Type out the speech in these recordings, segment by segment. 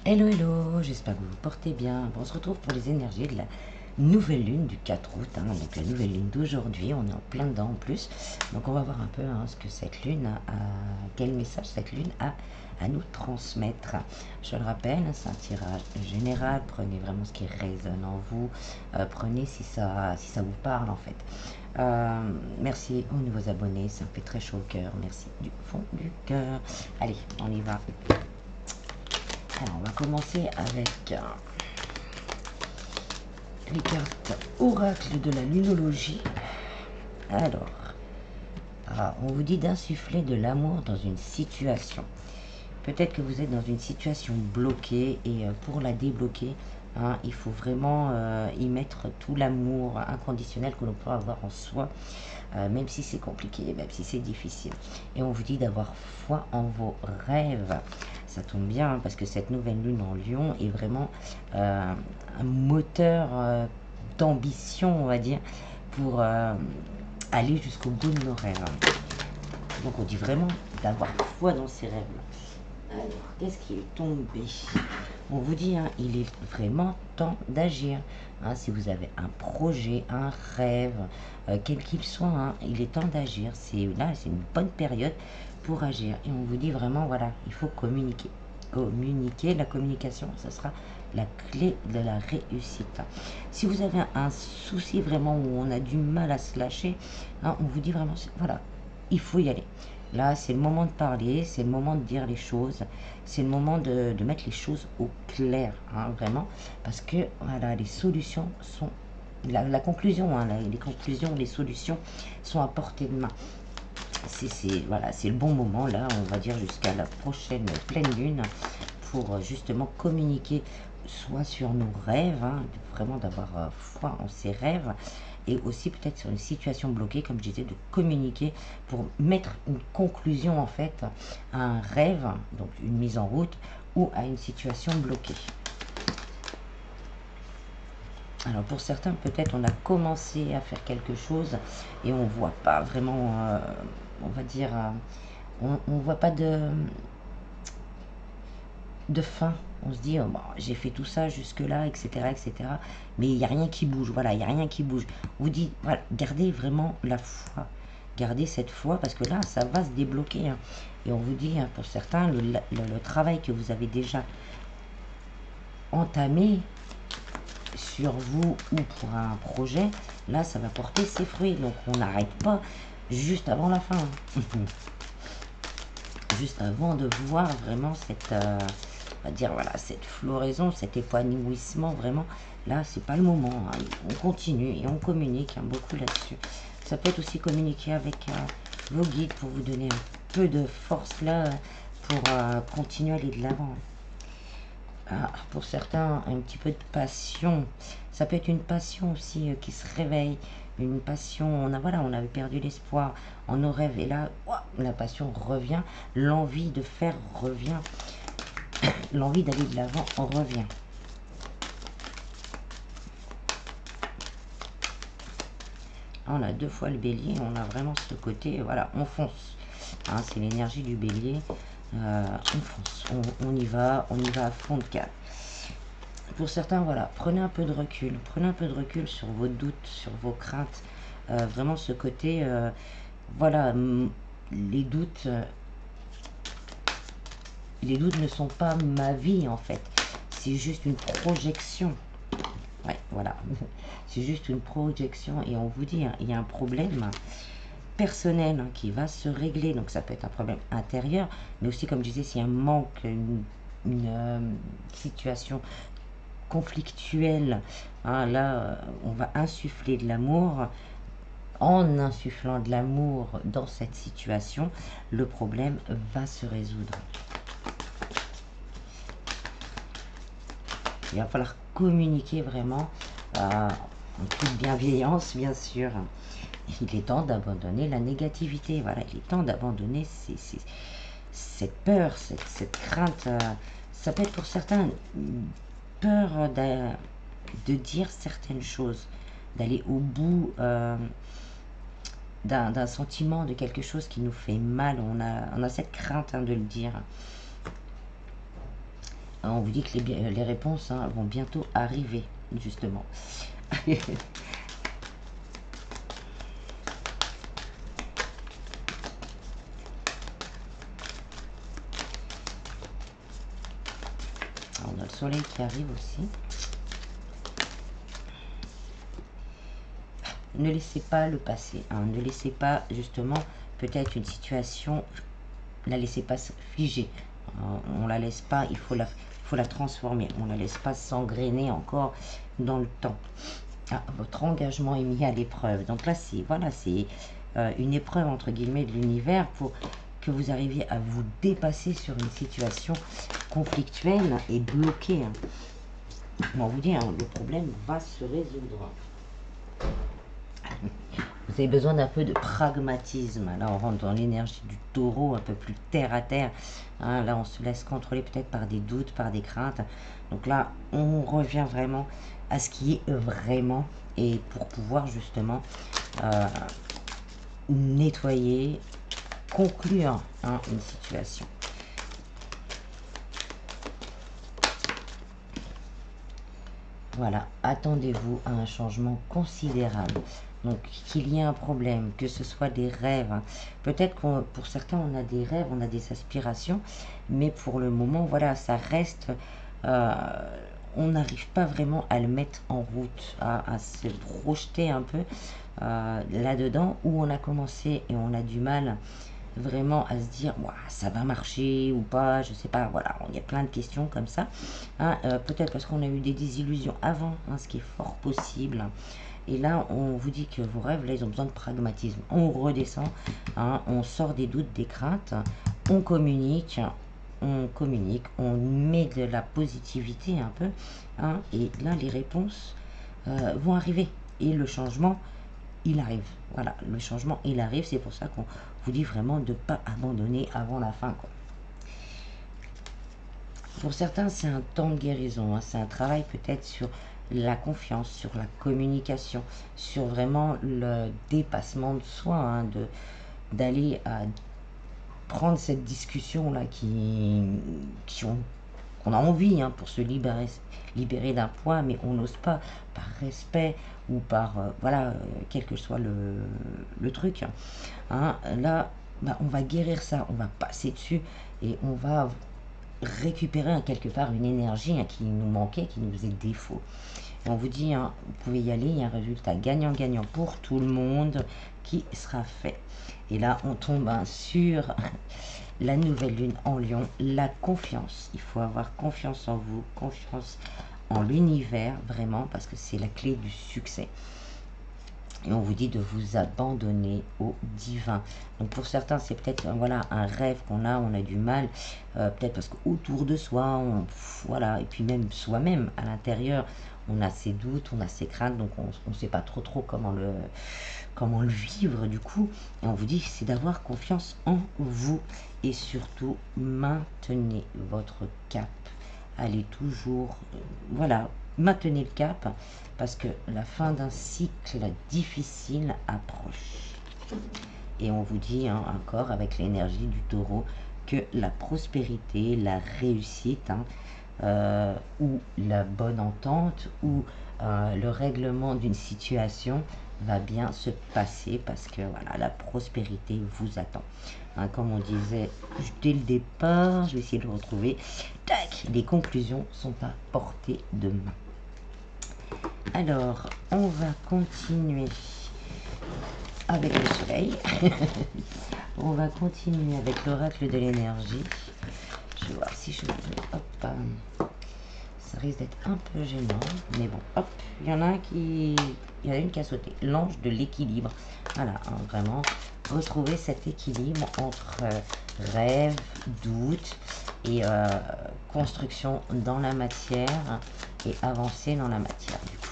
Hello hello, j'espère que vous vous portez bien. Bon, on se retrouve pour les énergies de la nouvelle lune du 4 août, donc la nouvelle lune d'aujourd'hui, on est en plein dedans en plus. Donc on va voir un peu ce que cette lune quel message cette lune a à nous transmettre. Je le rappelle, c'est un tirage général, prenez vraiment ce qui résonne en vous, prenez si ça vous parle en fait. Merci aux nouveaux abonnés, ça me fait très chaud au cœur, merci du fond du cœur. Allez, on y va. Alors, on va commencer avec les cartes oracle de la lunologie. Alors, on vous dit d'insuffler de l'amour dans une situation. Peut-être que vous êtes dans une situation bloquée et pour la débloquer, il faut vraiment y mettre tout l'amour inconditionnel que l'on peut avoir en soi, même si c'est compliqué, même si c'est difficile. Et on vous dit d'avoir foi en vos rêves. Ça tombe bien parce que cette nouvelle lune en Lion est vraiment un moteur d'ambition, on va dire, pour aller jusqu'au bout de nos rêves. Donc on dit vraiment d'avoir foi dans ses rêves. Alors, qu'est-ce qui est tombé? On vous dit, il est vraiment temps d'agir. Si vous avez un projet, un rêve, quel qu'il soit, il est temps d'agir. Là, c'est une bonne période pour agir. Et on vous dit vraiment, voilà, il faut communiquer. Communiquer, la communication, ce sera la clé de la réussite. Si vous avez un souci vraiment où on a du mal à se lâcher, on vous dit vraiment, voilà, il faut y aller. Là, c'est le moment de parler, c'est le moment de dire les choses, c'est le moment de mettre les choses au clair, vraiment, parce que voilà, les solutions sont, la conclusion, les conclusions, les solutions sont à portée de main. Voilà, c'est le bon moment, là, on va dire jusqu'à la prochaine pleine lune, pour justement communiquer soit sur nos rêves, vraiment d'avoir foi en ses rêves, et aussi peut-être sur une situation bloquée, comme je disais, de communiquer pour mettre une conclusion en fait à un rêve, donc une mise en route, ou à une situation bloquée. Alors pour certains, peut-être on a commencé à faire quelque chose et on voit pas vraiment, on va dire, on voit pas de fin. On se dit, bon, j'ai fait tout ça jusque-là, etc., etc. Mais il n'y a rien qui bouge. Voilà, il n'y a rien qui bouge. On vous dit, voilà, gardez vraiment la foi. Gardez cette foi parce que là, ça va se débloquer. Et on vous dit, pour certains, le travail que vous avez déjà entamé sur vous ou pour un projet, là, ça va porter ses fruits. Donc, on n'arrête pas juste avant la fin. Juste avant de voir vraiment cette... on va dire, voilà, cette floraison, cet épanouissement, vraiment, là, c'est pas le moment. On continue et on communique beaucoup là-dessus. Ça peut être aussi communiquer avec vos guides pour vous donner un peu de force là, pour continuer à aller de l'avant. Pour certains, un petit peu de passion. Ça peut être une passion aussi qui se réveille. Une passion, voilà, on avait perdu l'espoir en nos rêves. Et là, la passion revient. L'envie de faire revient. L'envie d'aller de l'avant, on revient. On a deux fois le bélier, on a vraiment ce côté, voilà, on fonce. C'est l'énergie du bélier, on fonce, on y va à fond de cale. Pour certains, voilà, prenez un peu de recul sur vos doutes, sur vos craintes. Vraiment ce côté, voilà, les doutes ne sont pas ma vie en fait. C'est juste une projection. Ouais, voilà. C'est juste une projection et on vous dit, il y a un problème personnel qui va se régler. Donc ça peut être un problème intérieur, mais aussi comme je disais, s'il y a un manque, une situation conflictuelle, là, on va insuffler de l'amour. En insufflant de l'amour dans cette situation, le problème va se résoudre. Il va falloir communiquer vraiment en toute bienveillance, bien sûr. Il est temps d'abandonner la négativité. Voilà, il est temps d'abandonner cette peur, cette crainte. Ça peut être pour certains peur de dire certaines choses, d'aller au bout d'un sentiment, de quelque chose qui nous fait mal. On a cette crainte de le dire. On vous dit que les réponses vont bientôt arriver, justement. On a le soleil qui arrive aussi. Ne laissez pas le passé. Ne laissez pas, justement, peut-être une situation, la laissez pas figer. On la laisse pas, il faut la transformer. On la laisse pas s'engrainer encore dans le temps. Votre engagement est mis à l'épreuve. Donc là, c'est voilà, c'est une épreuve, entre guillemets, de l'univers pour que vous arriviez à vous dépasser sur une situation conflictuelle et bloquée. On vous dit, le problème va se résoudre. Vous avez besoin d'un peu de pragmatisme. Là, on rentre dans l'énergie du taureau, un peu plus terre à terre. Là, on se laisse contrôler peut-être par des doutes, par des craintes. Donc là, on revient vraiment à ce qui est vraiment. Et pour pouvoir justement nettoyer, conclure une situation. Voilà, attendez-vous à un changement considérable. Donc, qu'il y ait un problème, que ce soit des rêves. Peut-être que pour certains, on a des rêves, on a des aspirations, mais pour le moment, voilà, ça reste... on n'arrive pas vraiment à le mettre en route, à se projeter un peu là-dedans, où on a commencé et on a du mal vraiment à se dire ça va marcher ou pas, je sais pas, voilà, il y a plein de questions comme ça, peut-être parce qu'on a eu des désillusions avant, ce qui est fort possible, et là on vous dit que vos rêves, là ils ont besoin de pragmatisme, on redescend, on sort des doutes, des craintes, on communique, on met de la positivité un peu, et là les réponses vont arriver, et le changement il arrive. Voilà, le changement, il arrive. C'est pour ça qu'on vous dit vraiment de ne pas abandonner avant la fin, quoi. Pour certains, c'est un temps de guérison. C'est un travail peut-être sur la confiance, sur la communication, sur vraiment le dépassement de soi, d'aller prendre cette discussion-là qu'on a envie pour se libérer d'un poids, mais on n'ose pas, par respect ou par, voilà, quel que soit le truc. Là, on va guérir ça, on va passer dessus et on va récupérer quelque part une énergie qui nous manquait, qui nous faisait défaut. Et on vous dit, vous pouvez y aller, il y a un résultat gagnant-gagnant pour tout le monde qui sera fait. Et là, on tombe sur la nouvelle lune en Lion, la confiance. Il faut avoir confiance en vous, confiance en l'univers, vraiment, parce que c'est la clé du succès. Et on vous dit de vous abandonner au divin. Donc pour certains, c'est peut-être voilà, un rêve qu'on a, on a du mal, peut-être parce qu'autour de soi, voilà, et puis même soi-même, à l'intérieur, on a ses doutes, on a ses craintes, donc on ne sait pas trop comment le vivre du coup. Et on vous dit, c'est d'avoir confiance en vous. Et surtout, maintenez votre cap. Allez toujours, voilà, maintenez le cap, parce que la fin d'un cycle difficile approche. Et on vous dit encore avec l'énergie du taureau que la prospérité, la réussite, ou la bonne entente, ou le règlement d'une situation va bien se passer, parce que voilà, la prospérité vous attend. Comme on disait dès le départ, je vais essayer de le retrouver. Tac, les conclusions sont à portée de main. Alors, on va continuer avec le soleil. On va continuer avec l'oracle de l'énergie. Je vais voir si je peux... Hop, ça risque d'être un peu gênant, mais bon, hop, il y en a il y en a une qui a sauté. L'ange de l'équilibre. Voilà, vraiment, retrouver cet équilibre entre rêve, doute et construction dans la matière et avancer dans la matière, du coup.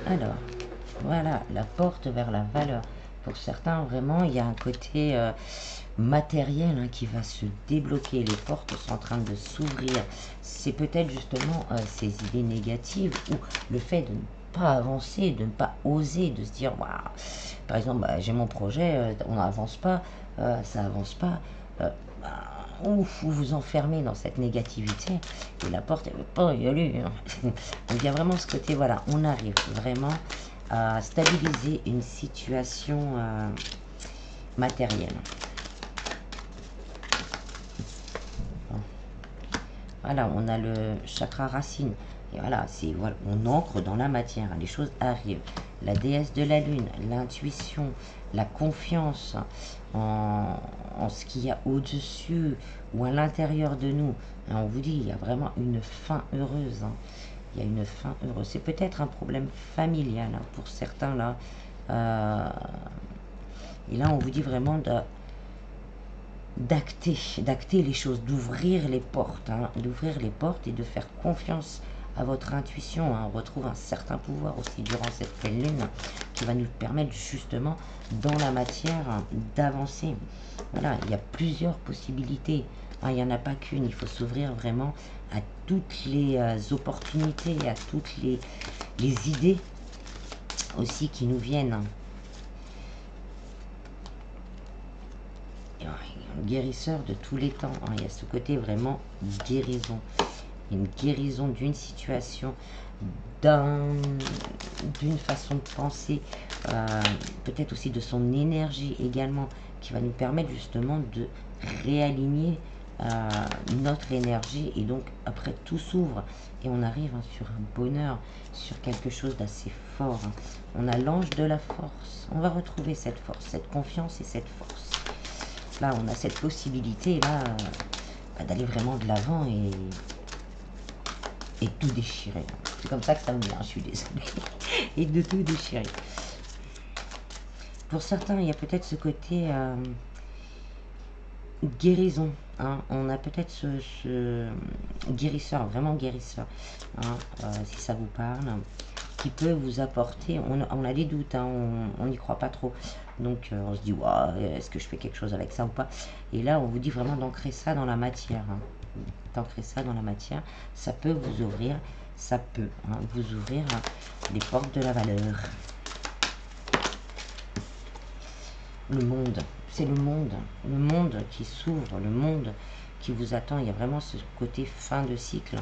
Alors, voilà, la porte vers la valeur. Pour certains, vraiment, il y a un côté matériel qui va se débloquer. Les portes sont en train de s'ouvrir. C'est peut-être justement ces idées négatives ou le fait de ne pas avancer, de ne pas oser, de se dire, waouh, par exemple, bah, j'ai mon projet, on n'avance pas, ça avance pas, bah, ouf, vous vous enfermez dans cette négativité et la porte, elle veut pas y aller. Hein. Donc il y a vraiment ce côté, voilà, on arrive vraiment à stabiliser une situation matérielle. Voilà, on a le chakra racine. Et voilà, c'est voilà, on ancre dans la matière, les choses arrivent. La déesse de la lune, l'intuition, la confiance en ce qu'il y a au-dessus ou à l'intérieur de nous. Et on vous dit, il y a vraiment une fin heureuse. Hein. Il y a une fin heureuse. C'est peut-être un problème familial hein, pour certains là. Et là, on vous dit vraiment d'acter les choses, d'ouvrir les portes, hein, d'ouvrir les portes et de faire confiance à votre intuition. Hein. On retrouve un certain pouvoir aussi durant cette pleine lune qui va nous permettre justement dans la matière d'avancer. Voilà, il y a plusieurs possibilités. Hein, il n'y en a pas qu'une, il faut s'ouvrir vraiment à toutes les opportunités, à toutes les idées aussi qui nous viennent. Guérisseur de tous les temps. Hein. Il y a ce côté vraiment guérison. Une guérison d'une situation, d'une façon de penser, peut-être aussi de son énergie également, qui va nous permettre justement de réaligner notre énergie. Et donc après tout s'ouvre et on arrive hein, sur un bonheur, sur quelque chose d'assez fort. Hein. On a l'ange de la force. On va retrouver cette force, cette confiance et cette force. Là, on a cette possibilité là d'aller vraiment de l'avant et tout déchirer. C'est comme ça que ça me vient, je suis désolée. Et de tout déchirer. Pour certains, il y a peut-être ce côté guérison. Hein. On a peut-être ce guérisseur, vraiment guérisseur, hein, si ça vous parle, qui peut vous apporter, on a des doutes, hein, on n'y croit pas trop, donc on se dit, wow, est-ce que je fais quelque chose avec ça ou pas? Et là, on vous dit vraiment d'ancrer ça dans la matière, hein. D'ancrer ça dans la matière, ça peut vous ouvrir, ça peut hein, vous ouvrir les portes de la valeur. Le monde, c'est le monde qui s'ouvre, le monde qui vous attend. Il y a vraiment ce côté fin de cycle.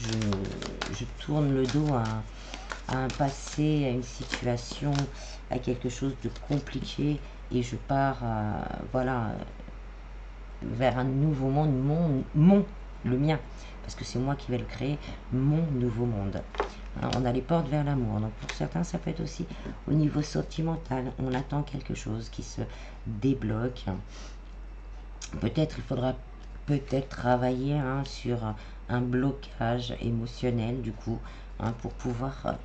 Je tourne le dos à un passé, à une situation, à quelque chose de compliqué et je pars voilà, vers un nouveau monde, le mien, parce que c'est moi qui vais le créer, mon nouveau monde. Hein, on a les portes vers l'amour, donc pour certains ça peut être aussi au niveau sentimental, on attend quelque chose qui se débloque. Peut-être il faudra travailler hein, sur un blocage émotionnel du coup, hein, pour pouvoir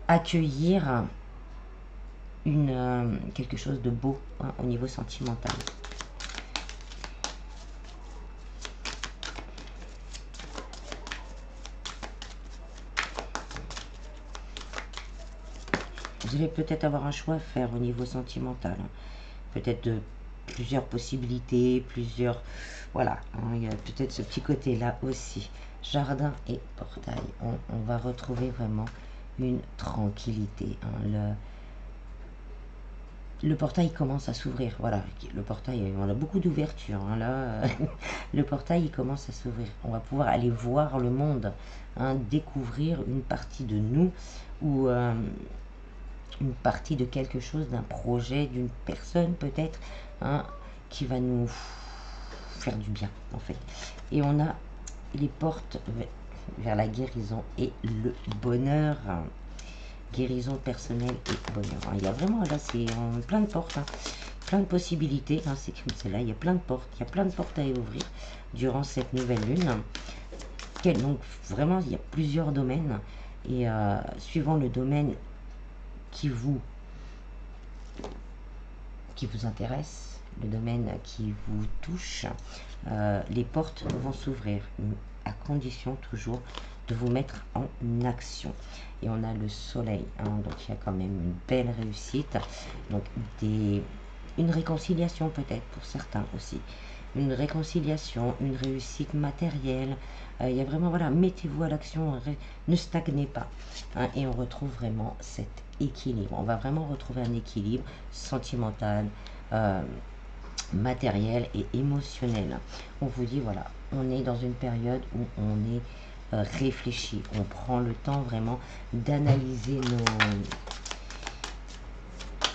accueillir quelque chose de beau hein, au niveau sentimental. Vous allez peut-être avoir un choix à faire au niveau sentimental. Hein. Peut-être de plusieurs possibilités, voilà, hein, il y a peut-être ce petit côté-là aussi. Jardin et portail. On va retrouver vraiment une tranquillité. Hein. Le portail commence à s'ouvrir. Voilà, le portail, on a beaucoup d'ouverture. Hein, là, le portail il commence à s'ouvrir. On va pouvoir aller voir le monde, hein, découvrir une partie de nous ou une partie de quelque chose, d'un projet, d'une personne peut-être, hein, qui va nous faire du bien en fait. Et on a les portes vers la guérison et le bonheur. Guérison personnelle et bonheur. Hein. Il y a vraiment, là, c'est plein de portes, hein, plein de possibilités. Hein, c'est comme celle-là, il y a plein de portes. Il y a plein de portes à ouvrir durant cette nouvelle lune. Donc, vraiment, il y a plusieurs domaines. Et suivant le domaine qui vous intéresse, le domaine qui vous touche, les portes vont s'ouvrir, à condition toujours de vous mettre en action. Et on a le soleil, hein, donc il y a quand même une belle réussite, donc une réconciliation peut-être pour certains aussi, une réconciliation, une réussite matérielle, Il y a vraiment, voilà, mettez-vous à l'action, ne stagnez pas. Hein, et on retrouve vraiment cet équilibre. On va vraiment retrouver un équilibre sentimental, matériel et émotionnel. On vous dit, voilà, on est dans une période où on est réfléchi. On prend le temps vraiment d'analyser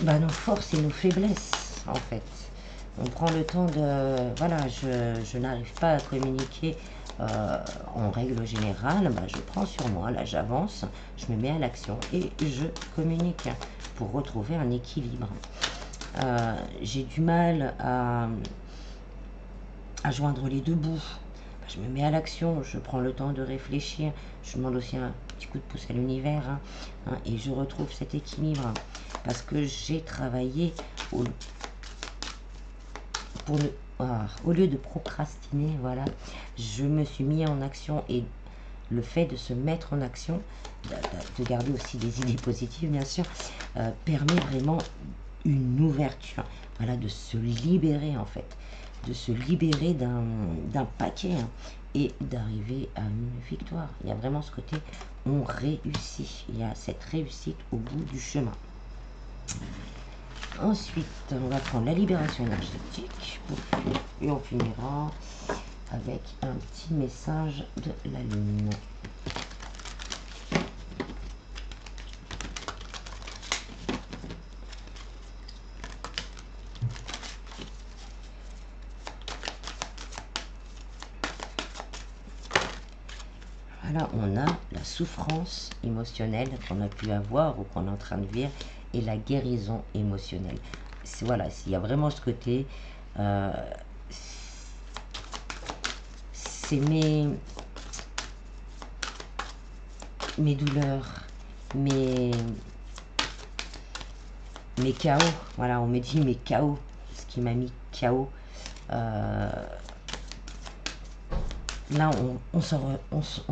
nos forces et nos faiblesses, en fait. On prend le temps de... Voilà, je n'arrive pas à communiquer en règle générale. Je prends sur moi, là j'avance, je me mets à l'action et je communique pour retrouver un équilibre. J'ai du mal à joindre les deux bouts. Je me mets à l'action, je prends le temps de réfléchir, je demande aussi un petit coup de pouce à l'univers, et je retrouve cet équilibre parce que j'ai travaillé au lieu de procrastiner, voilà, je me suis mis en action et le fait de se mettre en action, de garder aussi des idées positives bien sûr, permet vraiment une ouverture, voilà, de se libérer en fait, de se libérer d'un paquet et d'arriver à une victoire. Il y a vraiment ce côté, on réussit, il y a cette réussite au bout du chemin. Ensuite, on va prendre la libération énergétique et on finira avec un petit message de la lune. Voilà, on a la souffrance émotionnelle qu'on a pu avoir ou qu'on est en train de vivre et la guérison émotionnelle. Voilà, s'il y a vraiment ce côté, c'est mes douleurs, mes chaos. Voilà, on me dit mes chaos, ce qui m'a mis chaos. Là, on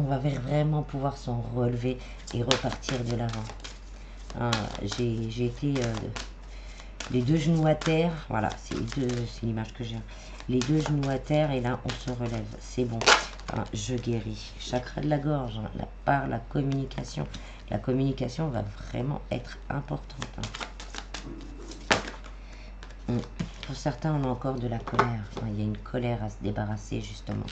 va vraiment pouvoir s'en relever et repartir de l'avant. J'ai été les deux genoux à terre. Voilà, c'est l'image que j'ai. Les deux genoux à terre et là, on se relève. C'est bon. Je guéris. Chakra de la gorge, par la communication. La communication va vraiment être importante. Pour certains, on a encore de la colère. Il y a une colère à se débarrasser, justement.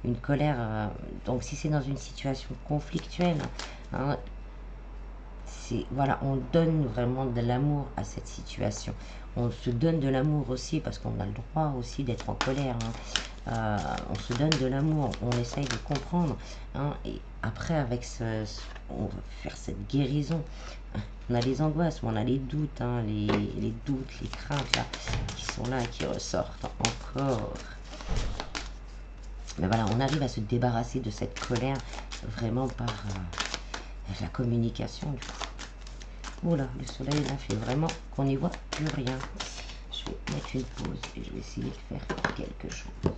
Une colère, donc si c'est dans une situation conflictuelle, voilà, on donne vraiment de l'amour à cette situation. On se donne de l'amour aussi parce qu'on a le droit aussi d'être en colère. On se donne de l'amour, on essaye de comprendre. Et après, avec on va faire cette guérison. On a les angoisses, on a les doutes, les doutes, les craintes là, qui sont là et qui ressortent encore. Mais voilà, on arrive à se débarrasser de cette colère vraiment par la communication du coup. Oula, le soleil là fait vraiment qu'on n'y voit plus rien. Je vais mettre une pause et je vais essayer de faire quelque chose.